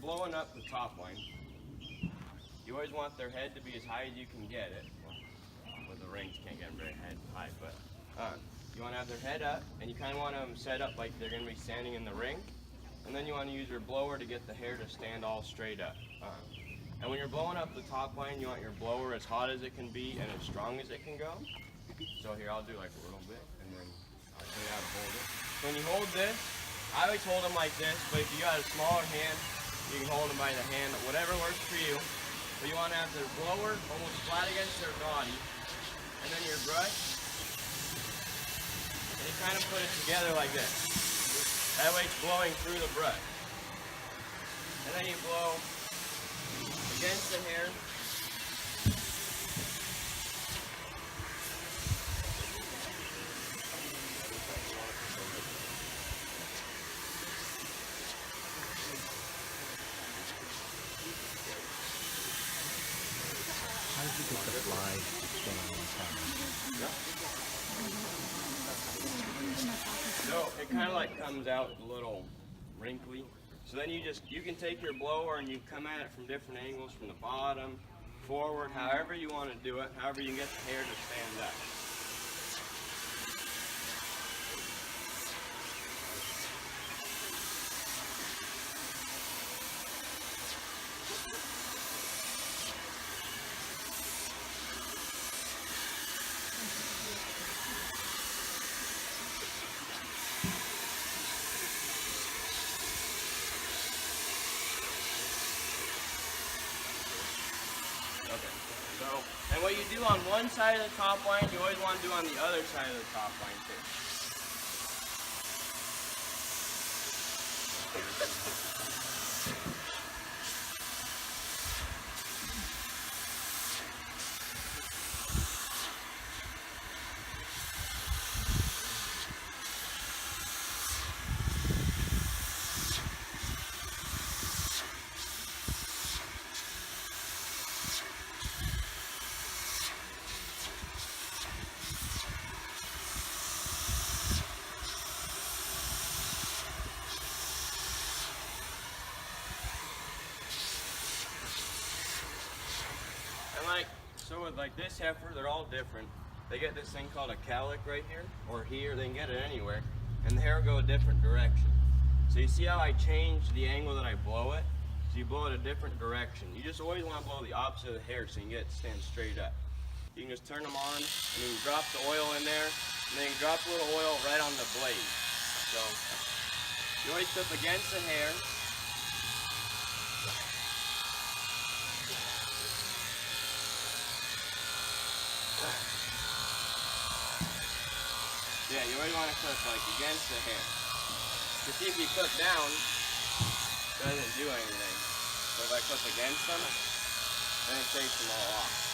blowing up the top line, you always want their head to be as high as you can get it. Well, the rings can't get very high, but you want to have their head up, and you kind of want them set up like they're going to be standing in the ring. And then you want to use your blower to get the hair to stand all straight up. And when you're blowing up the top line, you want your blower as hot as it can be and as strong as it can go. So here, I'll do like a little bit, and then I'll show you how to hold it. So when you hold this, I always hold them like this, but if you got a smaller hand, you can hold them by the hand, whatever works for you. But you want to have their blower almost flat against their body, and then your brush, and you kind of put it together like this. That way it's blowing through the brush. And then you blow against the hair. How did you get the fly to spin on one side? So it kind of like comes out a little wrinkly. So then you can take your blower and you come at it from different angles, from the bottom, forward, however you want to do it, however you can get the hair to stand up. And what you do on one side of the top line, you always want to do on the other side of the top line too. So with like this heifer, they're all different. They get this thing called a calic right here, or here, they can get it anywhere, and the hair will go a different direction. So you see how I change the angle that I blow it? So you blow it a different direction. You just always want to blow the opposite of the hair so you can get it to stand straight up. You can just turn them on, and you can drop the oil in there, and then you can drop a little oil right on the blade. So you always flip against the hair. Yeah, you always want to clip like against the hair. To see if you clip down, it doesn't do anything. So if I clip against them, then it takes them all off.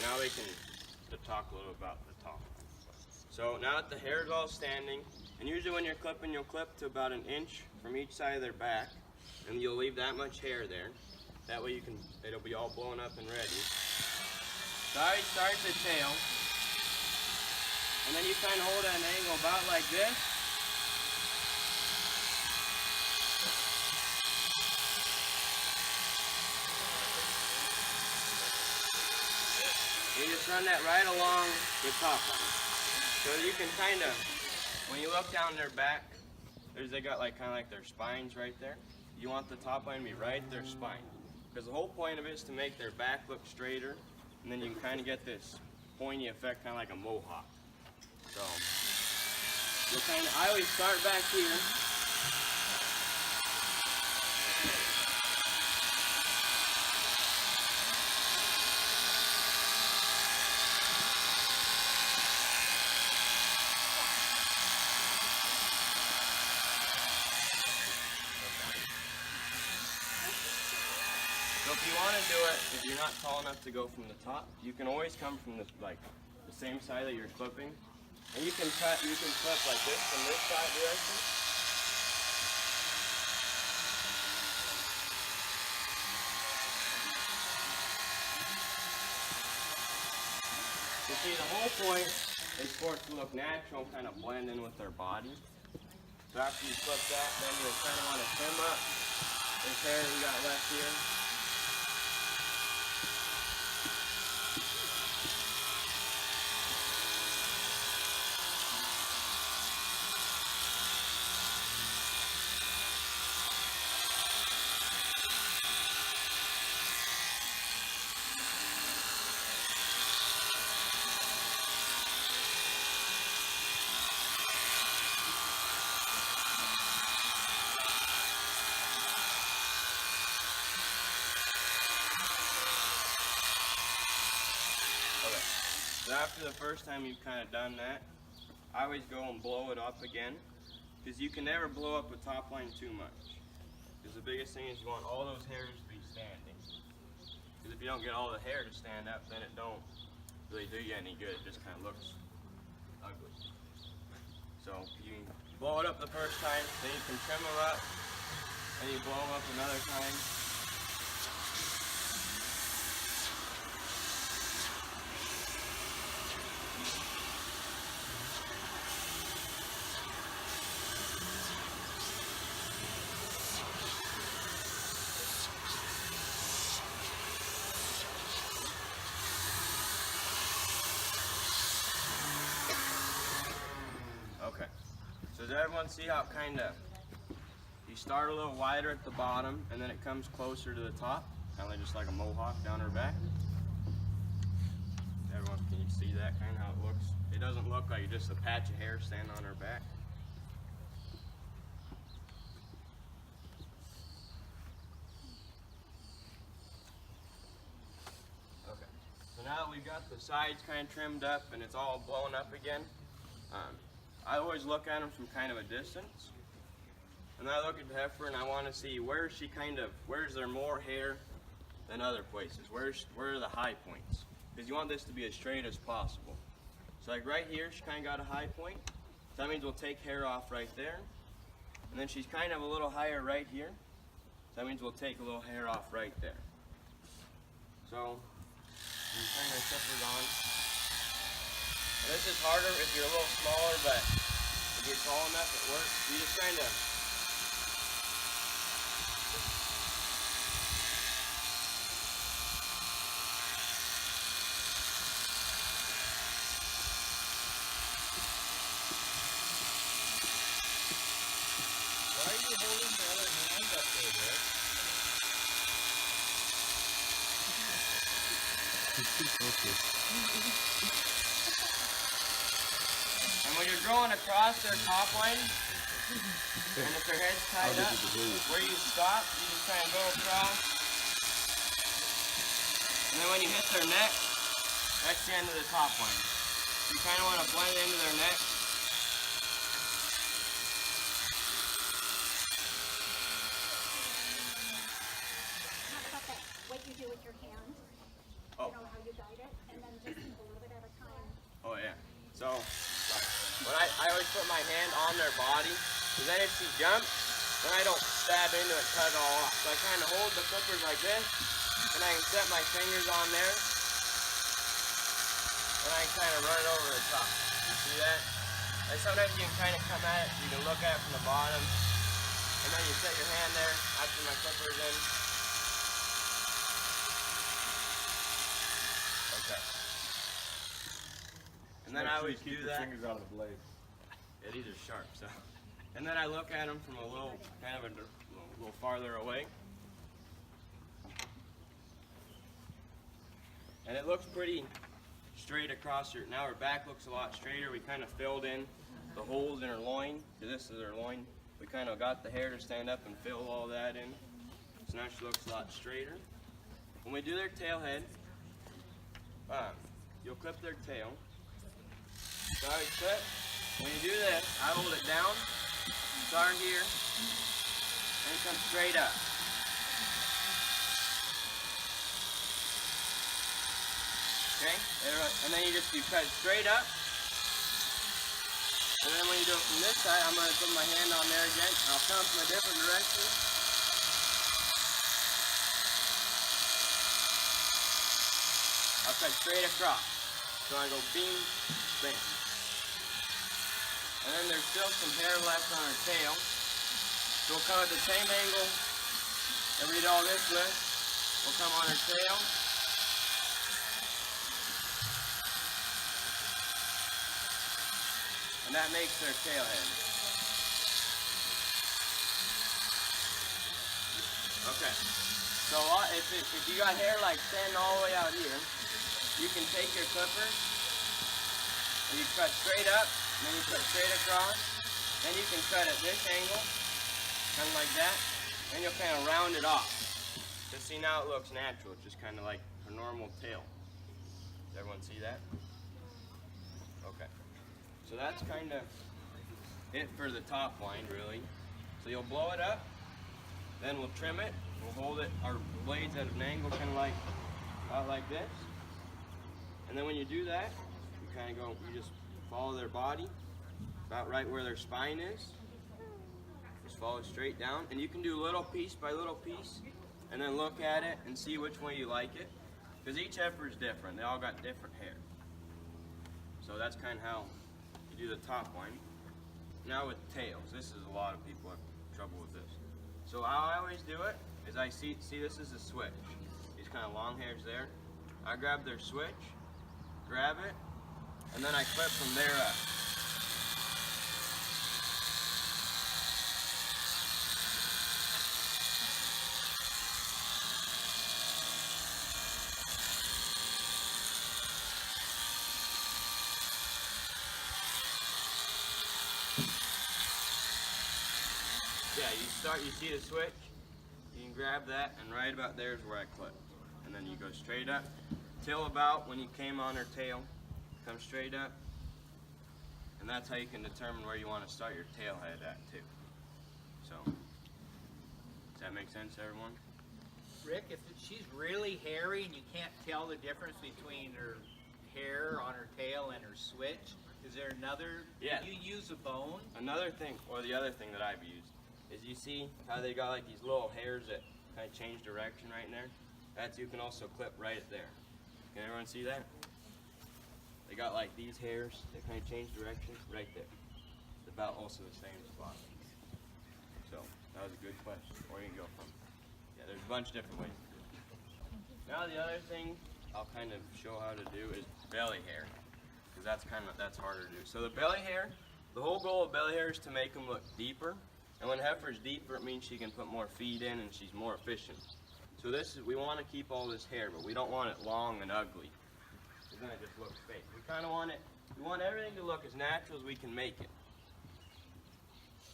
Now we can talk a little about the top. So now that the hair is all standing, and usually when you're clipping, you'll clip to about an inch from each side of their back, and you'll leave that much hair there. That way it'll be all blown up and ready. So I start the tail, and then you kind of hold it at an angle about like this. You just run that right along the top line. So you can kind of, when you look down their back, they got like kind of like their spines right there. You want the top line to be right at their spine. Because the whole point of it is to make their back look straighter, and then you can kind of get this pointy effect, kind of like a mohawk. So, I always start back here. So if you want to do it, if you're not tall enough to go from the top, you can always come from the same side that you're clipping, And you can clip like this from this side direction. You see, the whole point is for it to look natural and kind of blend in with their body. So after you clip that, then you'll kind of want to trim up this hair you got left here. Okay, so after the first time you've kind of done that, I always go and blow it up again, because you can never blow up a top line too much. Because the biggest thing is you want all those hairs to be standing. Because if you don't get all the hair to stand up, then it don't really do you any good. It just kind of looks ugly. So you blow it up the first time, then you can trim them up, and you blow them up another time. Okay, so does everyone see how kind of, you start a little wider at the bottom and then it comes closer to the top, kind of just like a mohawk down her back? Everyone, can you see that kind of how it looks? It doesn't look like just a patch of hair standing on her back. Okay, so now that we've got the sides kind of trimmed up and it's all blown up again, I always look at them from kind of a distance, and I look at the heifer and I want to see where's there more hair than other places? Where are the high points? Because you want this to be as straight as possible. So like right here, she kind of got a high point. So that means we'll take hair off right there. And then she's kind of a little higher right here. So that means we'll take a little hair off right there. So you turn your clippers on. This is harder if you're a little smaller, but if you're tall enough, it works. You just kind of Why are you holding the other hand up there, Rick? He's too focused. And when you're going across their top line, and if their head's tied up, where you stop, you just kind of go across. And then when you hit their neck, that's the end of the top line. You kind of want to blend into their neck. How about that, what you do with your hand? Oh. You know how you guide it, and then just a little bit at a time. Oh yeah. So, when I always put my hand on their body, because then if she jumps, then I don't stab into it and cut it all off. So I kind of hold the clippers like this, and I can set my fingers on there, and I can kind of run it over the top. You see that? And sometimes you can kind of come at it, you can look at it from the bottom, and then you set your hand there after my clippers in. Okay. And then I always do that. Fingers out of the blade. Yeah, these are sharp, so. And then I look at them from a little, kind of a little farther away. And it looks pretty straight across her. Now her back looks a lot straighter. We kind of filled in the holes in her loin. This is her loin. We kind of got the hair to stand up and fill all that in. So now she looks a lot straighter. When we do their tail head, you'll clip their tail. So I would clip. When you do this, I hold it down, start here, and come straight up. Okay? And then you just cut straight up, And then when you do it from this side, I'm going to put my hand on there again. I'll come from a different direction. I'll cut straight across. So I go beam, bam. And then there's still some hair left on her tail. So we'll come at the same angle that we did all this with. We'll come on her tail. And that makes their tail head. Okay. So if you got hair like standing all the way out here, you can take your clippers and you cut straight up, and then you cut straight across. Then you can cut at this angle, kind of like that. Then you'll kind of round it off. Just see, now it looks natural. It's just kind of like a normal tail. Does everyone see that? Okay. So that's kind of it for the top line, really. So you'll blow it up, then we'll trim it. We'll hold it, our blades at an angle, kind of like out like this. And then when you do that, you kind of go, you just follow their body, about right where their spine is. Just follow it straight down, and you can do little piece by little piece, and then look at it and see which way you like it. Because each heifer is different. They all got different hair. So that's kind of how you do the top line. Now with tails, this is a lot of people have trouble with this. So how I always do it is I see this is a switch. These kind of long hairs there. I grab their switch, grab it, and then I clip from there up. Yeah, you see the switch? You can grab that, and right about there is where I clip. And then you go straight up, till about when you came on her tail, come straight up. And that's how you can determine where you want to start your tail head at too. So, does that make sense, everyone? Rick, if she's really hairy and you can't tell the difference between her hair on her tail and her switch, is there another, Yeah. do you use a bone? Another thing, or the other thing that I've used, is you see how they got like these little hairs that kind of change direction right in there? That's, you can also clip right there. Can everyone see that? They got like these hairs that kind of change direction right there. It's about also the same spot. So, that was a good question. Where you can go from. Yeah, there's a bunch of different ways to do it. Now the other thing I'll kind of show how to do is belly hair. Because that's harder to do. So the belly hair, the whole goal of belly hair is to make them look deeper. And when heifer's deeper, it means she can put more feed in and she's more efficient. So we want to keep all this hair, but we don't want it long and ugly. Because then it just looks fake. We kind of want we want everything to look as natural as we can make it.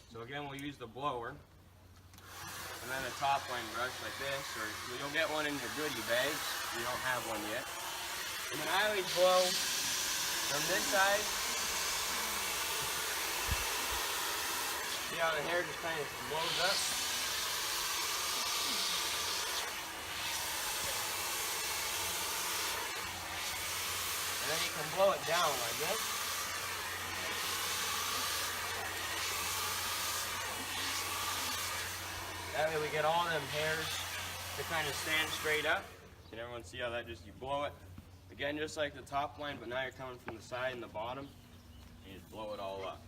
So again, we'll use the blower. And then a top line brush like this, or you'll get one in your goodie bags if you don't have one yet. And then I always blow from this side. See how the hair just kind of blows up? And then you can blow it down like this. That way we get all them hairs to kind of stand straight up. Can everyone see how that just, you blow it? Again, just like the top line, but now you're coming from the side and the bottom, and you just blow it all up.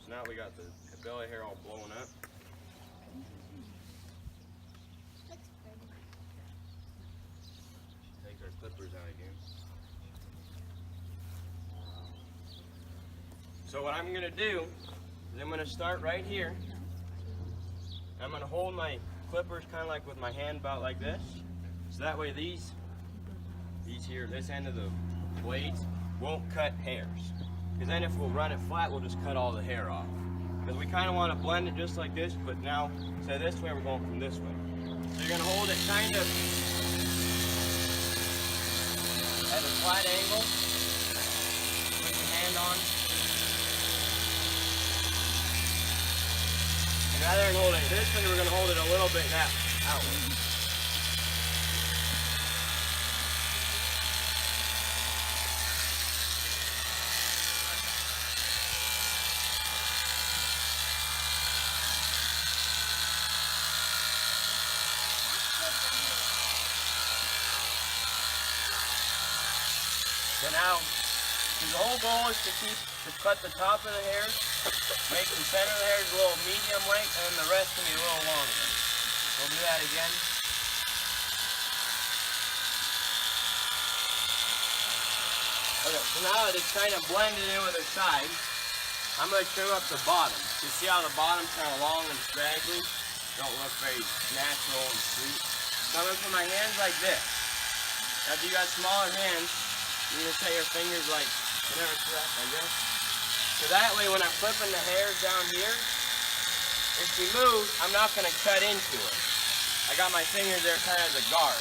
So now we got the belly hair all blown up. Take our clippers out again. So what I'm gonna do is I'm gonna start right here. I'm gonna hold my clippers kind of like with my hand about like this. So that way these here, this end of the blades won't cut hairs. Because then if we'll run it flat, we'll just cut all the hair off. Because we kind of want to blend it just like this, but now, say this way, we're going from this way. So you're going to hold it kind of at a flat angle. Put your hand on. And rather than hold it this way, we're going to hold it a little bit that outward. So now, 'cause the whole goal is to cut the top of the hairs, make the center of the hairs a little medium length, and the rest can be a little longer. We'll do that again. Okay, so now that it's kind of blended in with the sides, I'm going to trim up the bottom. You see how the bottom's kind of long and straggly? Don't look very natural and sweet. So I'm going to put my hands like this. Now if you got smaller hands, you can set your fingers like this. So that way when I'm flipping the hairs down here, if we move, I'm not going to cut into it. I got my fingers there kind of as a guard.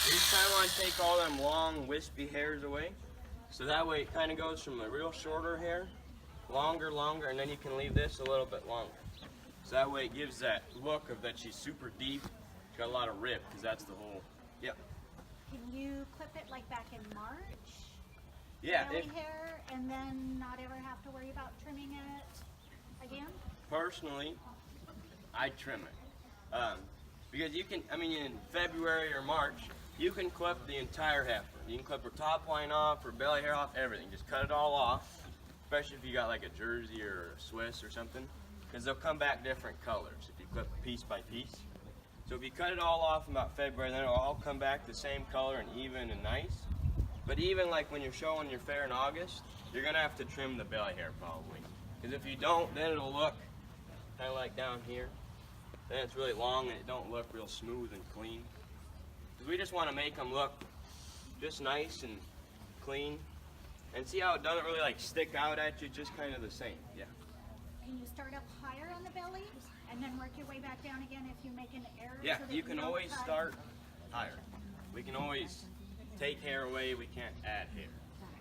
You just kind of want to take all them long, wispy hairs away. So that way it kind of goes from a real shorter hair, longer, and then you can leave this a little bit longer. So that way it gives that look of that she's super deep. She's got a lot of rib, because that's the whole, yep. Can you clip it like back in March? Yeah. Belly hair, and then not ever have to worry about trimming it again? Personally, I trim it. Because you can, in February or March, you can clip the entire heifer. You can clip her top line off, her belly hair off, everything. Just cut it all off, especially if you got like a Jersey or a Swiss or something, because they'll come back different colors if you clip piece by piece. So if you cut it all off in about February, then it'll all come back the same color and even and nice. But even like when you're showing your fair in August, you're gonna have to trim the belly hair probably. Because if you don't, then it'll look kind of like down here. Then it's really long and it don't look real smooth and clean. Because we just want to make them look just nice and clean. And see how it doesn't really like stick out at you, just kind of the same, yeah. Can you start up higher on the belly and then work your way back down again if you make an error? Yeah, so that you can don't always cut? start higher. We can always take hair away, we can't add hair.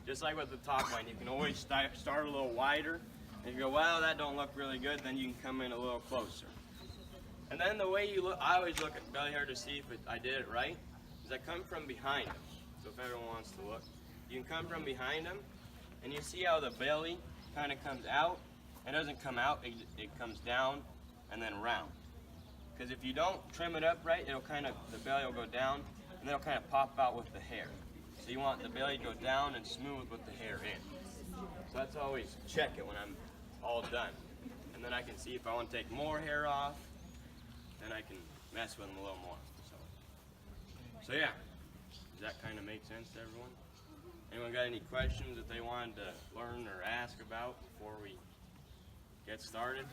Just like with the top line, you can always start a little wider. If you go, well, that don't look really good, then you can come in a little closer. And then the way you look, I always look at belly hair to see if I did it right, is I come from behind them. So if everyone wants to look, you can come from behind them, and you see how the belly kind of comes out. It doesn't come out, it comes down and then round. Because if you don't trim it up right, it'll the belly will go down, and then it'll kind of pop out with the hair. So you want the belly to go down and smooth with the hair in. So that's always check it when I'm all done. And then I can see if I want to take more hair off, then I can mess with them a little more. So yeah, does that kind of make sense to everyone? Anyone got any questions that they wanted to learn or ask about before we get started?